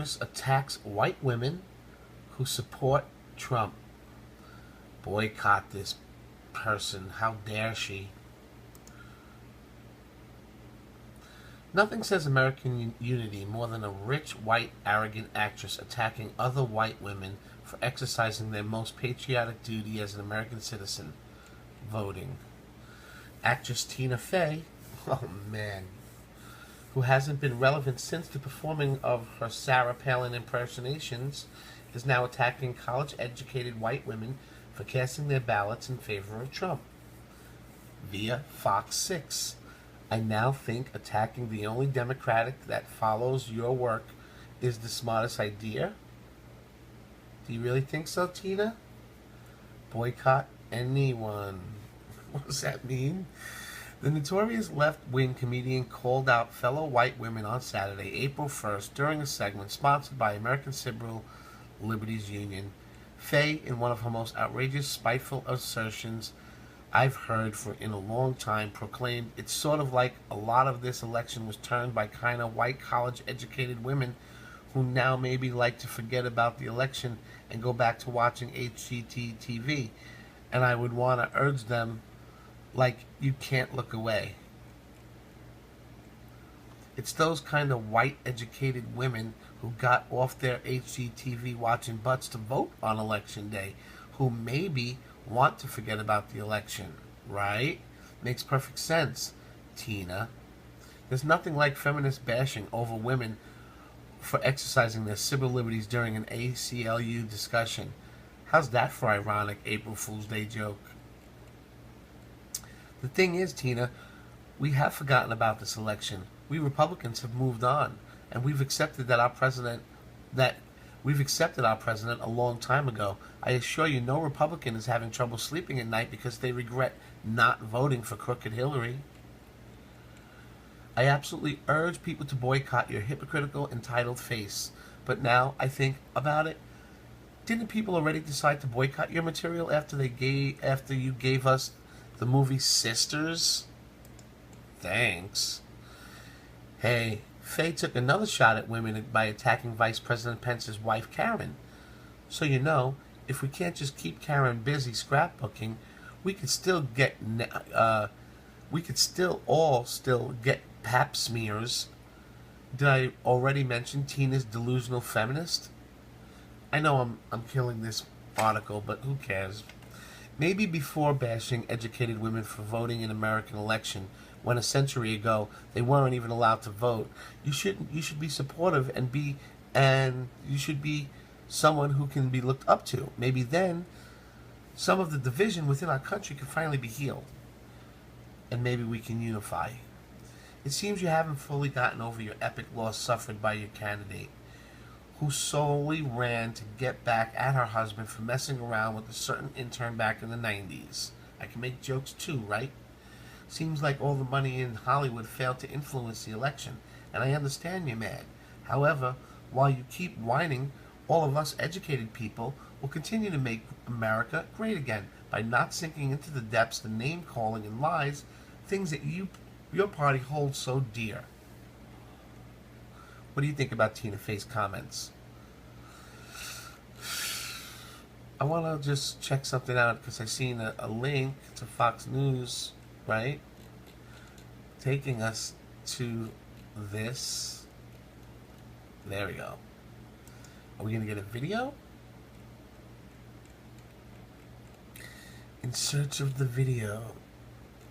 actress attacks white women who support Trump. Boycott this person. How dare she? Nothing says American unity more than a rich, white, arrogant actress attacking other white women for exercising their most patriotic duty as an American citizen, voting. Actress Tina Fey, oh man, who hasn't been relevant since the performing of her Sarah Palin impersonations, is now attacking college-educated white women for casting their ballots in favor of Trump. Via Fox 6. I now think attacking the only Democratic that follows your work is the smartest idea. Do you really think so, Tina? Boycott anyone. What does that mean? The notorious left-wing comedian called out fellow white women on Saturday, April 1st, during a segment sponsored by American Civil Liberties Union. Fey, in one of her most outrageous, spiteful assertions I've heard for in a long time, proclaimed it's sort of like a lot of this election was turned by kind of white college-educated women who now maybe like to forget about the election and go back to watching HGTV. And I would want to urge them, like, you can't look away. It's those kind of white educated women who got off their HGTV watching butts to vote on election day, who maybe want to forget about the election, right? Makes perfect sense, Tina. There's nothing like feminist bashing over women for exercising their civil liberties during an ACLU discussion. How's that for ironic April Fool's Day joke? The thing is, Tina, we have forgotten about this election. We Republicans have moved on, and we've accepted our president a long time ago. I assure you, no Republican is having trouble sleeping at night because they regret not voting for crooked Hillary. I absolutely urge people to boycott your hypocritical, entitled face. But now I think about it, didn't people already decide to boycott your material after you gave us the movie Sisters? Thanks. Hey, Faye took another shot at women by attacking Vice President Pence's wife, Karen. So you know, if we can't just keep Karen busy scrapbooking, we could still all get pap smears. Did I already mention Tina's delusional feminist? I know I'm killing this article, but who cares? Maybe before bashing educated women for voting in American election, when a century ago they weren't even allowed to vote, you should be supportive and you should be someone who can be looked up to. Maybe then some of the division within our country can finally be healed, and maybe we can unify. It seems you haven't fully gotten over your epic loss suffered by your candidate, who solely ran to get back at her husband for messing around with a certain intern back in the 90s. I can make jokes too, right? Seems like all the money in Hollywood failed to influence the election, and I understand you're mad. However, while you keep whining, all of us educated people will continue to make America great again by not sinking into the depths the name-calling and lies, things that your party holds so dear. What do you think about Tina Fey's comments? I want to just check something out because I seen a link to Fox News, right? Taking us to this. There we go. Are we going to get a video? In search of the video.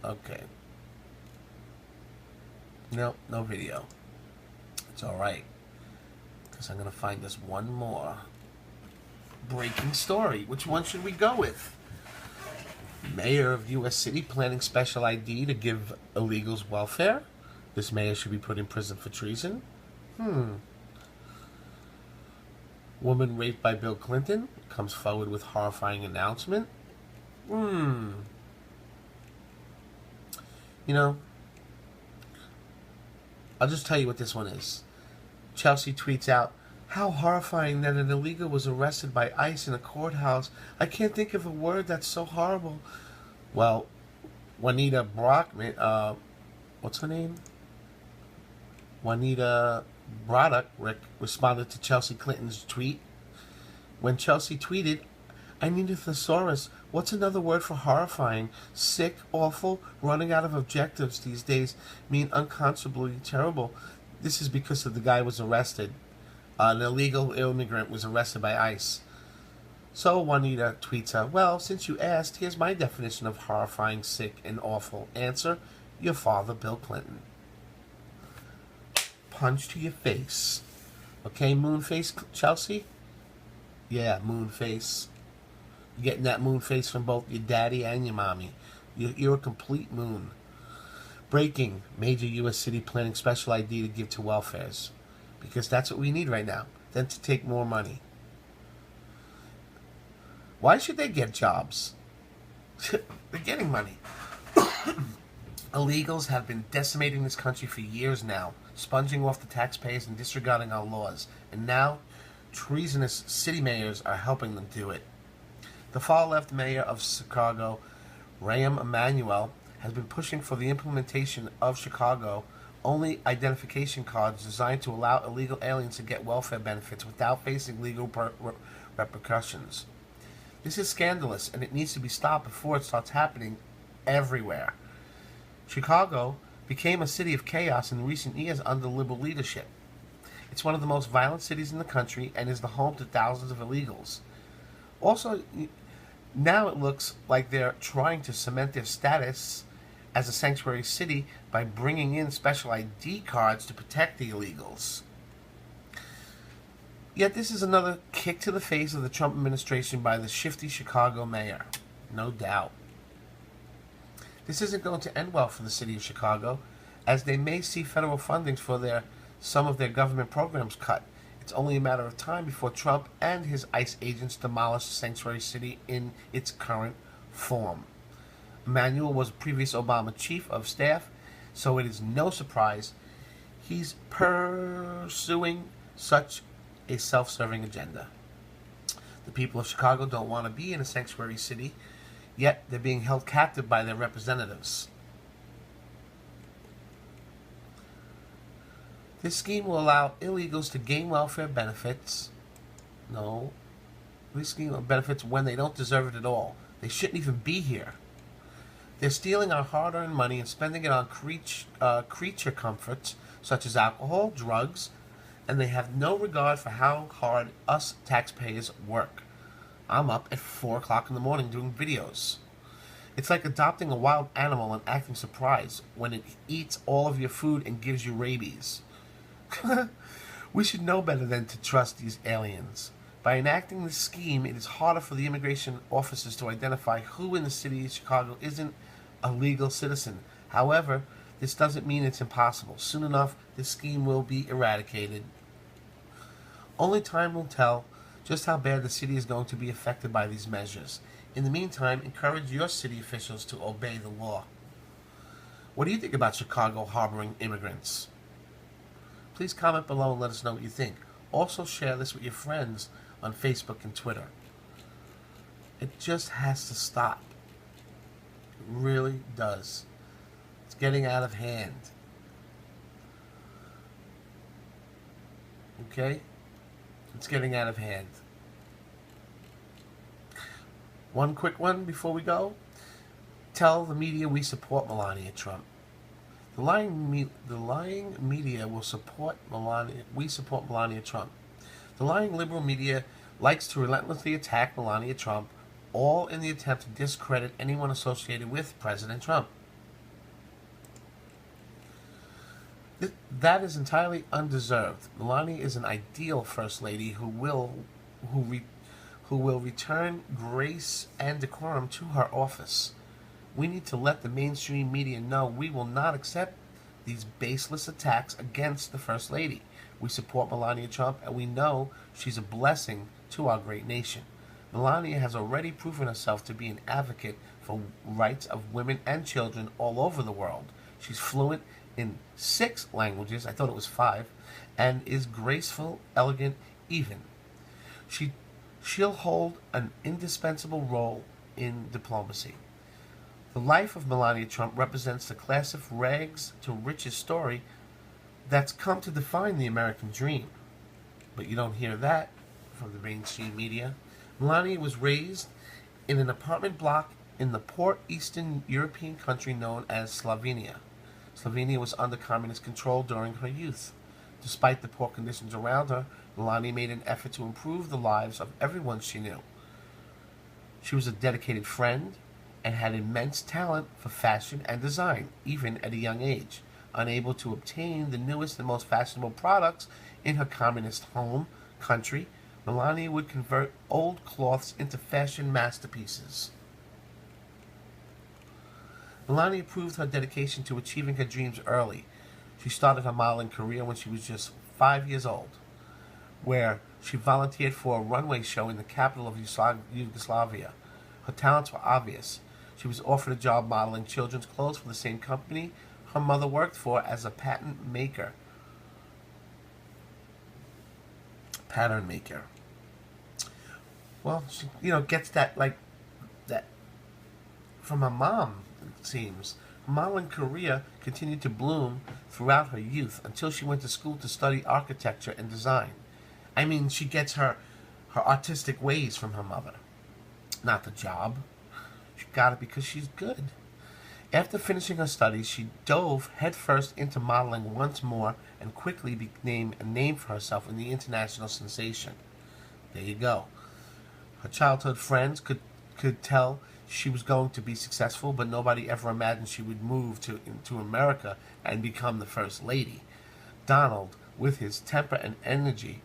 Okay. No video. It's alright, because I'm going to find us one more breaking story. Which one should we go with? Mayor of U.S. city planning special ID to give illegals welfare. This mayor should be put in prison for treason. Woman raped by Bill Clinton comes forward with horrifying announcement. You know, I'll just tell you what this one is. Chelsea tweets out, "How horrifying that an illegal was arrested by ICE in a courthouse. I can't think of a word that's so horrible." Well, Juanita Brockman, what's her name? Juanita Broderick responded to Chelsea Clinton's tweet. When Chelsea tweeted, "I need a thesaurus. What's another word for horrifying? Sick, awful, running out of adjectives these days mean unconscionably terrible." This is because the guy was arrested. An illegal immigrant was arrested by ICE. So Juanita tweets out, "Well, since you asked, here's my definition of horrifying, sick, and awful. Answer, your father, Bill Clinton." Punch to your face. Okay, moon face, Chelsea? Yeah, moon face. You're getting that moon face from both your daddy and your mommy. You're a complete moon. Breaking, major U.S. city planning special ID to give to welfares. Because that's what we need right now. Then to take more money. Why should they get jobs? They're getting money. Illegals have been decimating this country for years now, sponging off the taxpayers and disregarding our laws. And now, treasonous city mayors are helping them do it. The far-left mayor of Chicago, Rahm Emanuel, has been pushing for the implementation of Chicago-only identification cards designed to allow illegal aliens to get welfare benefits without facing legal repercussions. This is scandalous, and it needs to be stopped before it starts happening everywhere. Chicago became a city of chaos in recent years under liberal leadership. It's one of the most violent cities in the country and is the home to thousands of illegals. Also, now it looks like they're trying to cement their status as a sanctuary city by bringing in special ID cards to protect the illegals. Yet this is another kick to the face of the Trump administration by the shifty Chicago mayor. No doubt. This isn't going to end well for the city of Chicago, as they may see federal funding for some of their government programs cut. It's only a matter of time before Trump and his ICE agents demolish the sanctuary city in its current form. Emanuel was a previous Obama chief of staff, so it is no surprise he's pursuing such a self-serving agenda. The people of Chicago don't want to be in a sanctuary city, yet they're being held captive by their representatives. This scheme will allow illegals to gain welfare benefits. No, this scheme benefits when they don't deserve it at all. They shouldn't even be here. They're stealing our hard-earned money and spending it on creature comforts such as alcohol, drugs, and they have no regard for how hard us taxpayers work. I'm up at 4 o'clock in the morning doing videos. It's like adopting a wild animal and acting surprised when it eats all of your food and gives you rabies. We should know better than to trust these aliens. By enacting this scheme, it is harder for the immigration officers to identify who in the city of Chicago isn't a legal citizen. However, this doesn't mean it's impossible. Soon enough, this scheme will be eradicated. Only time will tell just how bad the city is going to be affected by these measures. In the meantime, encourage your city officials to obey the law. What do you think about Chicago harboring immigrants? Please comment below and let us know what you think. Also share this with your friends on Facebook and Twitter. It just has to stop. It really does. It's getting out of hand. Okay? It's getting out of hand. One quick one before we go. Tell the media we support Melania Trump. The lying media will support Melania. We support Melania Trump. The lying liberal media likes to relentlessly attack Melania Trump, all in the attempt to discredit anyone associated with President Trump. That is entirely undeserved. Melania is an ideal First Lady who will return grace and decorum to her office. We need to let the mainstream media know we will not accept these baseless attacks against the First Lady. We support Melania Trump, and we know she's a blessing to our great nation. Melania has already proven herself to be an advocate for rights of women and children all over the world. She's fluent in 6 languages, I thought it was 5, and is graceful, elegant, even. She'll hold an indispensable role in diplomacy. The life of Melania Trump represents the class of rags to riches story that's come to define the American dream. But you don't hear that from the mainstream media. Melania was raised in an apartment block in the poor Eastern European country known as Slovenia. Slovenia was under communist control during her youth. Despite the poor conditions around her, Melania made an effort to improve the lives of everyone she knew. She was a dedicated friend and had immense talent for fashion and design, even at a young age. Unable to obtain the newest and most fashionable products in her communist home country, Melania would convert old cloths into fashion masterpieces. Melania proved her dedication to achieving her dreams early. She started her modeling career when she was just 5 years old, where she volunteered for a runway show in the capital of Yugoslavia. Her talents were obvious. She was offered a job modeling children's clothes for the same company her mother worked for as a pattern maker. Well, she, gets that that from her mom, it seems. Her modeling career continued to bloom throughout her youth until she went to school to study architecture and design. I mean, she gets her artistic ways from her mother, not the job. She got it because she's good. After finishing her studies, she dove headfirst into modeling once more and quickly became a name for herself in the international sensation. There you go. Her childhood friends could tell she was going to be successful, but nobody ever imagined she would move to America and become the First Lady. Donald, with his temper and energy,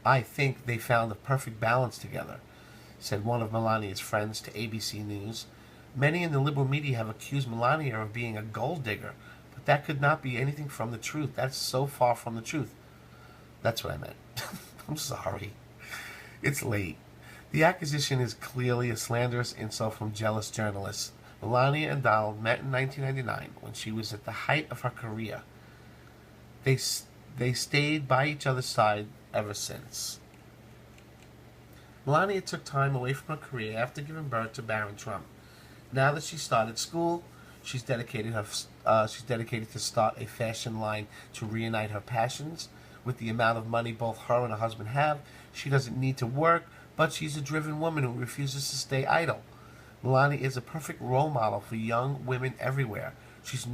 I think they found a perfect balance together, said one of Melania's friends to ABC News. Many in the liberal media have accused Melania of being a gold digger, but that could not be anything from the truth. That's so far from the truth. That's what I meant. I'm sorry. It's late. The accusation is clearly a slanderous insult from jealous journalists. Melania and Donald met in 1999 when she was at the height of her career. They stayed by each other's side ever since. Melania took time away from her career after giving birth to Baron Trump. Now that she started school, she's dedicated to start a fashion line to reunite her passions. With the amount of money both her and her husband have, she doesn't need to work, but she's a driven woman who refuses to stay idle. Melania is a perfect role model for young women everywhere. She's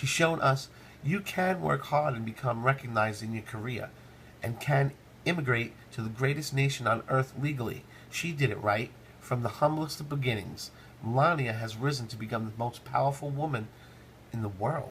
shown us you can work hard and become recognized in your career, and can immigrate to the greatest nation on earth legally. She did it right, from the humblest of beginnings. Melania has risen to become the most powerful woman in the world.